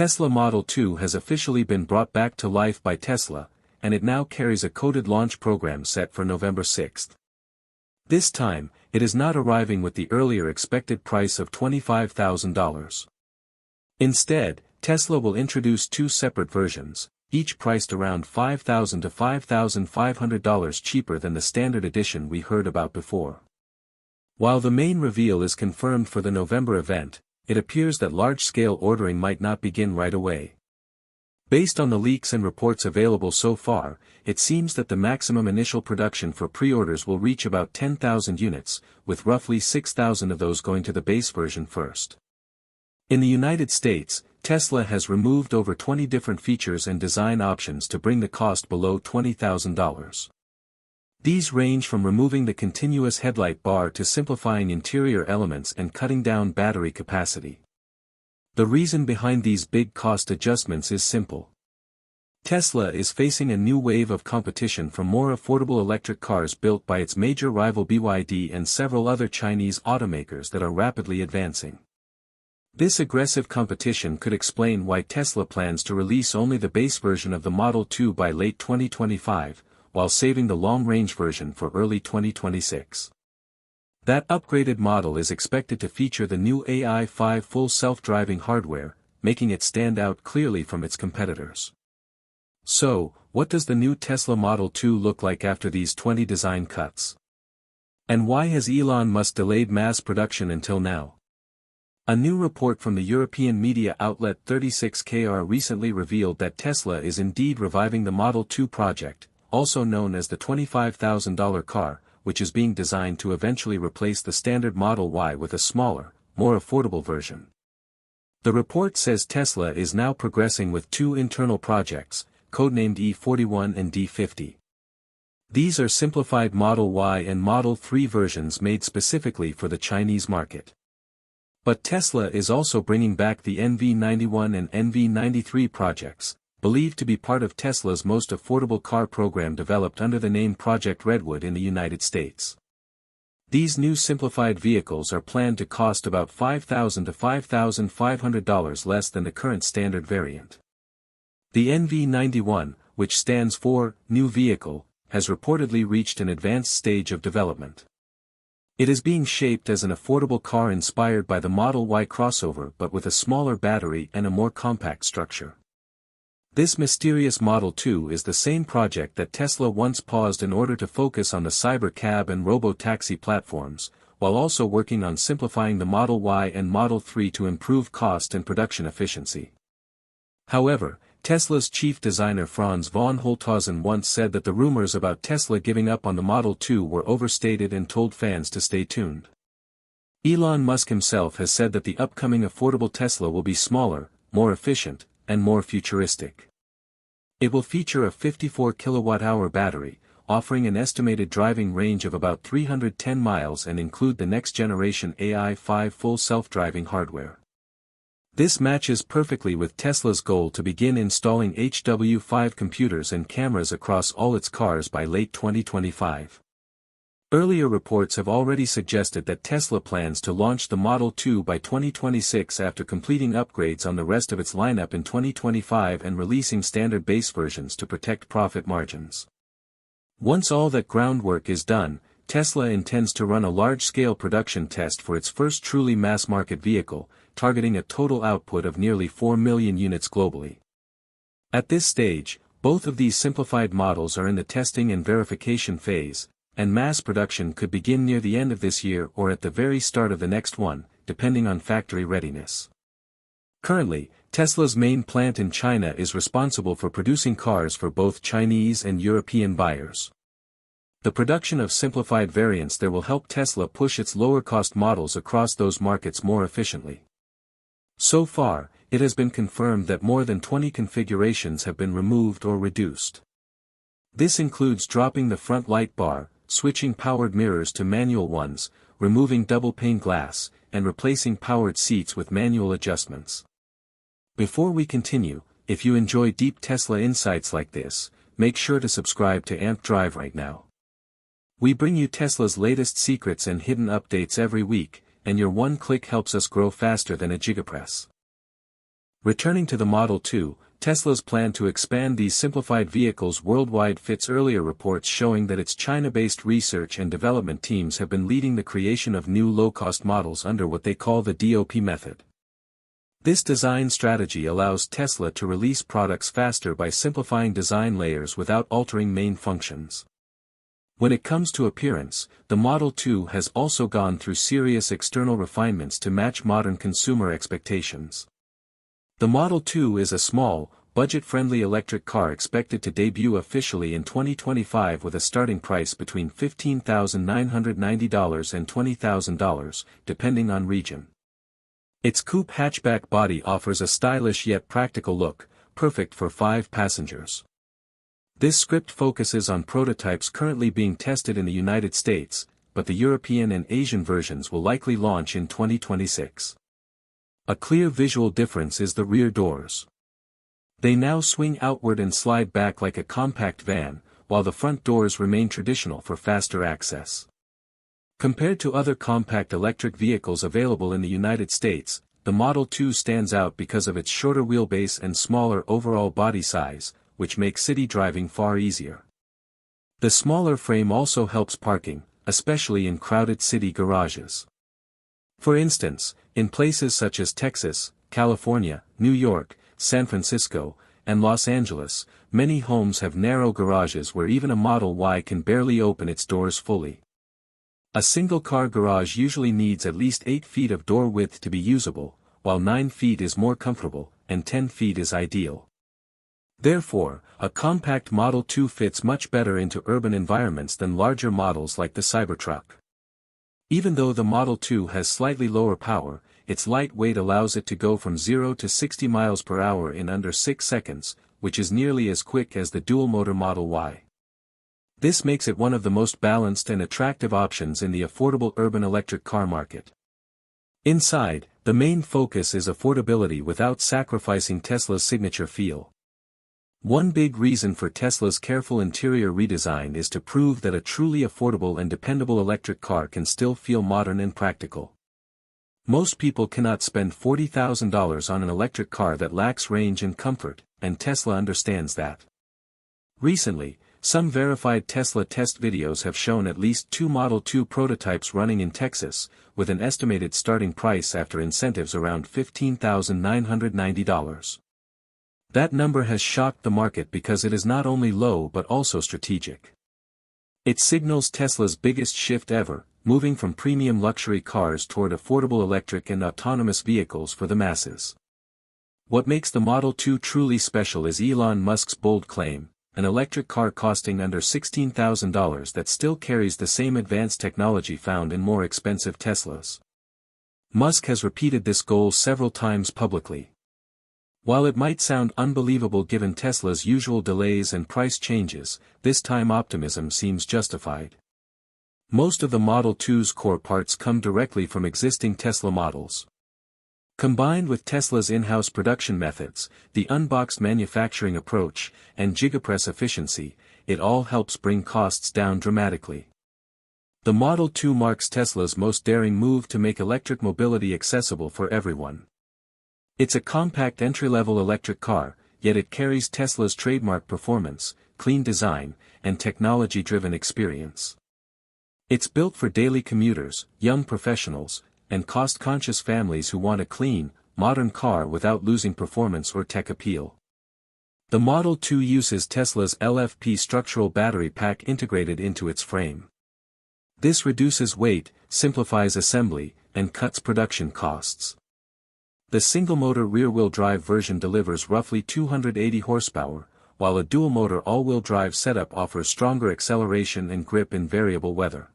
Tesla Model 2 has officially been brought back to life by Tesla, and it now carries a coded launch program set for November 6. This time, it is not arriving with the earlier expected price of $25,000. Instead, Tesla will introduce two separate versions, each priced around $5,000 to $5,500 cheaper than the standard edition we heard about before. While the main reveal is confirmed for the November event, it appears that large-scale ordering might not begin right away. Based on the leaks and reports available so far, it seems that the maximum initial production for pre-orders will reach about 10,000 units, with roughly 6,000 of those going to the base version first. In the United States, Tesla has removed over 20 different features and design options to bring the cost below $20,000. These range from removing the continuous headlight bar to simplifying interior elements and cutting down battery capacity. The reason behind these big cost adjustments is simple. Tesla is facing a new wave of competition from more affordable electric cars built by its major rival BYD and several other Chinese automakers that are rapidly advancing. This aggressive competition could explain why Tesla plans to release only the base version of the Model 2 by late 2025, while saving the long-range version for early 2026. That upgraded model is expected to feature the new AI-5 full self-driving hardware, making it stand out clearly from its competitors. So, what does the new Tesla Model 2 look like after these 20 design cuts? And why has Elon Musk delayed mass production until now? A new report from the European media outlet 36KR recently revealed that Tesla is indeed reviving the Model 2 project, also known as the $25,000 car, which is being designed to eventually replace the standard Model Y with a smaller, more affordable version. The report says Tesla is now progressing with two internal projects, codenamed E41 and D50. These are simplified Model Y and Model 3 versions made specifically for the Chinese market. But Tesla is also bringing back the NV91 and NV93 projects, believed to be part of Tesla's most affordable car program developed under the name Project Redwood in the United States. These new simplified vehicles are planned to cost about $5,000 to $5,500 less than the current standard variant. The NV91, which stands for New Vehicle, has reportedly reached an advanced stage of development. It is being shaped as an affordable car inspired by the Model Y crossover but with a smaller battery and a more compact structure. This mysterious Model 2 is the same project that Tesla once paused in order to focus on the Cybercab and Robotaxi platforms, while also working on simplifying the Model Y and Model 3 to improve cost and production efficiency. However, Tesla's chief designer Franz von Holthausen once said that the rumors about Tesla giving up on the Model 2 were overstated and told fans to stay tuned. Elon Musk himself has said that the upcoming affordable Tesla will be smaller, more efficient, and more futuristic. It will feature a 54 kWh battery, offering an estimated driving range of about 310 miles and include the next-generation AI-5 full self-driving hardware. This matches perfectly with Tesla's goal to begin installing HW5 computers and cameras across all its cars by late 2025. Earlier reports have already suggested that Tesla plans to launch the Model 2 by 2026 after completing upgrades on the rest of its lineup in 2025 and releasing standard base versions to protect profit margins. Once all that groundwork is done, Tesla intends to run a large-scale production test for its first truly mass-market vehicle, targeting a total output of nearly 4 million units globally. At this stage, both of these simplified models are in the testing and verification phase, and mass production could begin near the end of this year or at the very start of the next one, depending on factory readiness. Currently, Tesla's main plant in China is responsible for producing cars for both Chinese and European buyers. The production of simplified variants there will help Tesla push its lower-cost models across those markets more efficiently. So far, it has been confirmed that more than 20 configurations have been removed or reduced. This includes dropping the front light bar, switching powered mirrors to manual ones, removing double-pane glass, and replacing powered seats with manual adjustments. Before we continue, if you enjoy deep Tesla insights like this, make sure to subscribe to Amp Drive right now. We bring you Tesla's latest secrets and hidden updates every week, and your one click helps us grow faster than a Gigapress. Returning to the Model 2, Tesla's plan to expand these simplified vehicles worldwide fits earlier reports showing that its China-based research and development teams have been leading the creation of new low-cost models under what they call the DOP method. This design strategy allows Tesla to release products faster by simplifying design layers without altering main functions. When it comes to appearance, the Model 2 has also gone through serious external refinements to match modern consumer expectations. The Model 2 is a small, budget-friendly electric car expected to debut officially in 2025 with a starting price between $15,990 and $20,000, depending on region. Its coupe hatchback body offers a stylish yet practical look, perfect for 5 passengers. This script focuses on prototypes currently being tested in the United States, but the European and Asian versions will likely launch in 2026. A clear visual difference is the rear doors. They now swing outward and slide back like a compact van, while the front doors remain traditional for faster access. Compared to other compact electric vehicles available in the United States, the Model 2 stands out because of its shorter wheelbase and smaller overall body size, which makes city driving far easier. The smaller frame also helps parking, especially in crowded city garages. For instance, in places such as Texas, California, New York, San Francisco, and Los Angeles, many homes have narrow garages where even a Model Y can barely open its doors fully. A single-car garage usually needs at least 8 feet of door width to be usable, while 9 feet is more comfortable, and 10 feet is ideal. Therefore, a compact Model 2 fits much better into urban environments than larger models like the Cybertruck. Even though the Model 2 has slightly lower power, its light weight allows it to go from 0 to 60 miles per hour in under 6 seconds, which is nearly as quick as the dual-motor Model Y. This makes it one of the most balanced and attractive options in the affordable urban electric car market. Inside, the main focus is affordability without sacrificing Tesla's signature feel. One big reason for Tesla's careful interior redesign is to prove that a truly affordable and dependable electric car can still feel modern and practical. Most people cannot spend $40,000 on an electric car that lacks range and comfort, and Tesla understands that. Recently, some verified Tesla test videos have shown at least 2 Model 2 prototypes running in Texas, with an estimated starting price after incentives around $15,990. That number has shocked the market because it is not only low but also strategic. It signals Tesla's biggest shift ever, moving from premium luxury cars toward affordable electric and autonomous vehicles for the masses. What makes the Model 2 truly special is Elon Musk's bold claim, an electric car costing under $16,000 that still carries the same advanced technology found in more expensive Teslas. Musk has repeated this goal several times publicly. While it might sound unbelievable given Tesla's usual delays and price changes, this time optimism seems justified. Most of the Model 2's core parts come directly from existing Tesla models. Combined with Tesla's in-house production methods, the Unboxed manufacturing approach, and Gigapress efficiency, it all helps bring costs down dramatically. The Model 2 marks Tesla's most daring move to make electric mobility accessible for everyone. It's a compact entry-level electric car, yet it carries Tesla's trademark performance, clean design, and technology-driven experience. It's built for daily commuters, young professionals, and cost-conscious families who want a clean, modern car without losing performance or tech appeal. The Model 2 uses Tesla's LFP structural battery pack integrated into its frame. This reduces weight, simplifies assembly, and cuts production costs. The single-motor rear-wheel drive version delivers roughly 280 horsepower, while a dual-motor all-wheel drive setup offers stronger acceleration and grip in variable weather.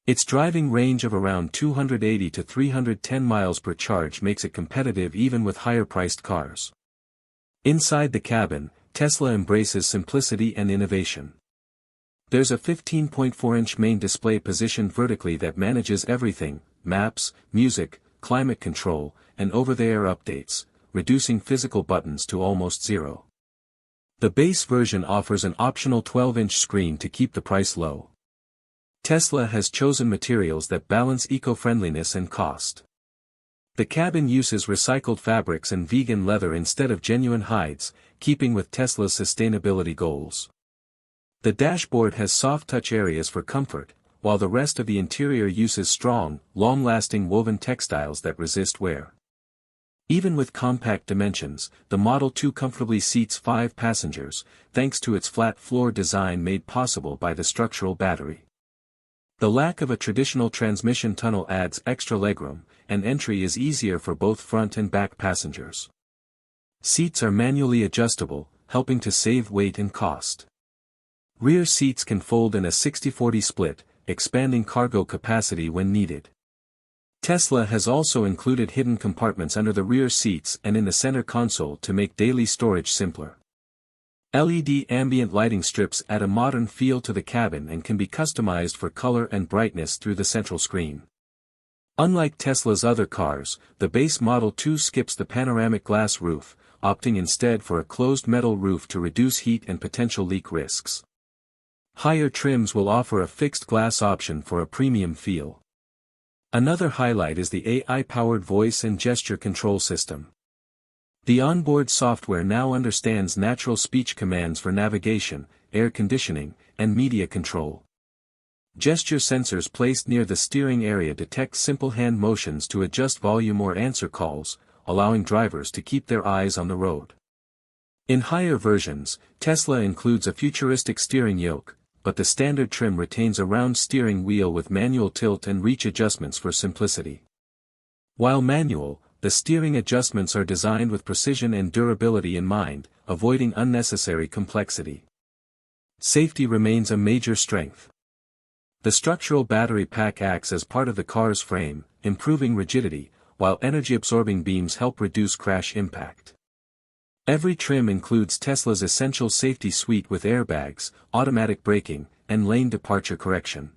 Its driving range of around 280 to 310 miles per charge makes it competitive even with higher-priced cars. Inside the cabin, Tesla embraces simplicity and innovation. There's a 15.4-inch main display positioned vertically that manages everything: maps, music, climate control, and over-the-air updates, reducing physical buttons to almost zero. The base version offers an optional 12-inch screen to keep the price low. Tesla has chosen materials that balance eco-friendliness and cost. The cabin uses recycled fabrics and vegan leather instead of genuine hides, keeping with Tesla's sustainability goals. The dashboard has soft touch areas for comfort, while the rest of the interior uses strong, long-lasting woven textiles that resist wear. Even with compact dimensions, the Model 2 comfortably seats 5 passengers, thanks to its flat floor design made possible by the structural battery. The lack of a traditional transmission tunnel adds extra legroom, and entry is easier for both front and back passengers. Seats are manually adjustable, helping to save weight and cost. Rear seats can fold in a 60-40 split, expanding cargo capacity when needed. Tesla has also included hidden compartments under the rear seats and in the center console to make daily storage simpler. LED ambient lighting strips add a modern feel to the cabin and can be customized for color and brightness through the central screen. Unlike Tesla's other cars, the base Model 2 skips the panoramic glass roof, opting instead for a closed metal roof to reduce heat and potential leak risks. Higher trims will offer a fixed glass option for a premium feel. Another highlight is the AI-powered voice and gesture control system. The onboard software now understands natural speech commands for navigation, air conditioning, and media control. Gesture sensors placed near the steering area detect simple hand motions to adjust volume or answer calls, allowing drivers to keep their eyes on the road. In higher versions, Tesla includes a futuristic steering yoke, but the standard trim retains a round steering wheel with manual tilt and reach adjustments for simplicity. While manual, the steering adjustments are designed with precision and durability in mind, avoiding unnecessary complexity. Safety remains a major strength. The structural battery pack acts as part of the car's frame, improving rigidity, while energy-absorbing beams help reduce crash impact. Every trim includes Tesla's essential safety suite with airbags, automatic braking, and lane departure correction.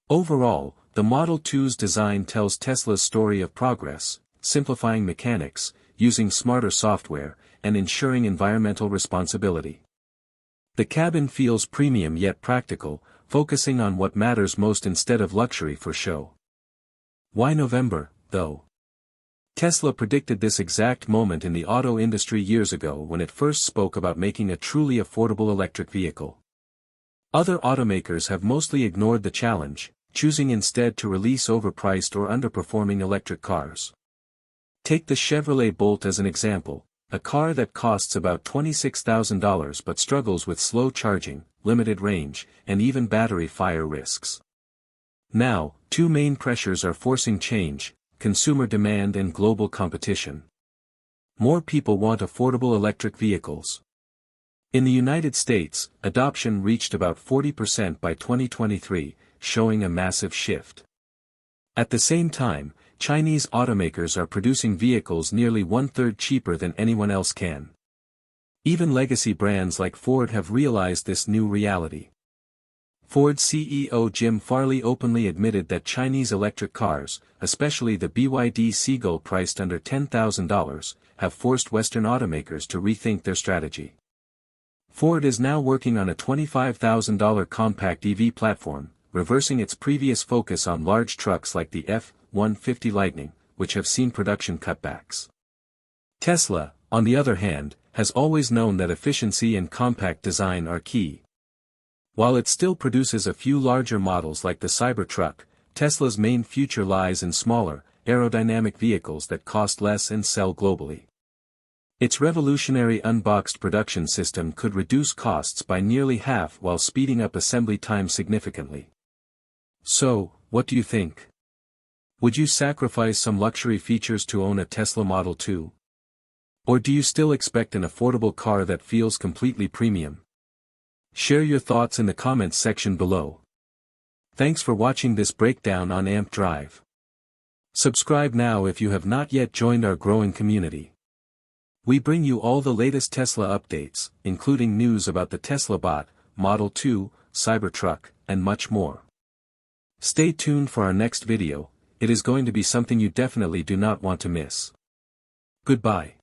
Overall, the Model 2's design tells Tesla's story of progress, simplifying mechanics, using smarter software, and ensuring environmental responsibility. The cabin feels premium yet practical, focusing on what matters most instead of luxury for show. Why November, though? Tesla predicted this exact moment in the auto industry years ago when it first spoke about making a truly affordable electric vehicle. Other automakers have mostly ignored the challenge, choosing instead to release overpriced or underperforming electric cars. Take the Chevrolet Bolt as an example, a car that costs about $26,000 but struggles with slow charging, limited range, and even battery fire risks. Now, two main pressures are forcing change: consumer demand and global competition. More people want affordable electric vehicles. In the United States, adoption reached about 40% by 2023, showing a massive shift. At the same time, Chinese automakers are producing vehicles nearly one-third cheaper than anyone else can. Even legacy brands like Ford have realized this new reality. Ford CEO Jim Farley openly admitted that Chinese electric cars, especially the BYD Seagull priced under $10,000, have forced Western automakers to rethink their strategy. Ford is now working on a $25,000 compact EV platform, reversing its previous focus on large trucks like the F-150 Lightning, which have seen production cutbacks. Tesla, on the other hand, has always known that efficiency and compact design are key. While it still produces a few larger models like the Cybertruck, Tesla's main future lies in smaller, aerodynamic vehicles that cost less and sell globally. Its revolutionary Unboxed production system could reduce costs by nearly half while speeding up assembly time significantly. So, what do you think? Would you sacrifice some luxury features to own a Tesla Model 2? Or do you still expect an affordable car that feels completely premium? Share your thoughts in the comments section below. Thanks for watching this breakdown on AMP Drive. Subscribe now if you have not yet joined our growing community. We bring you all the latest Tesla updates, including news about the Tesla Bot, Model 2, Cybertruck, and much more. Stay tuned for our next video, it is going to be something you definitely do not want to miss. Goodbye.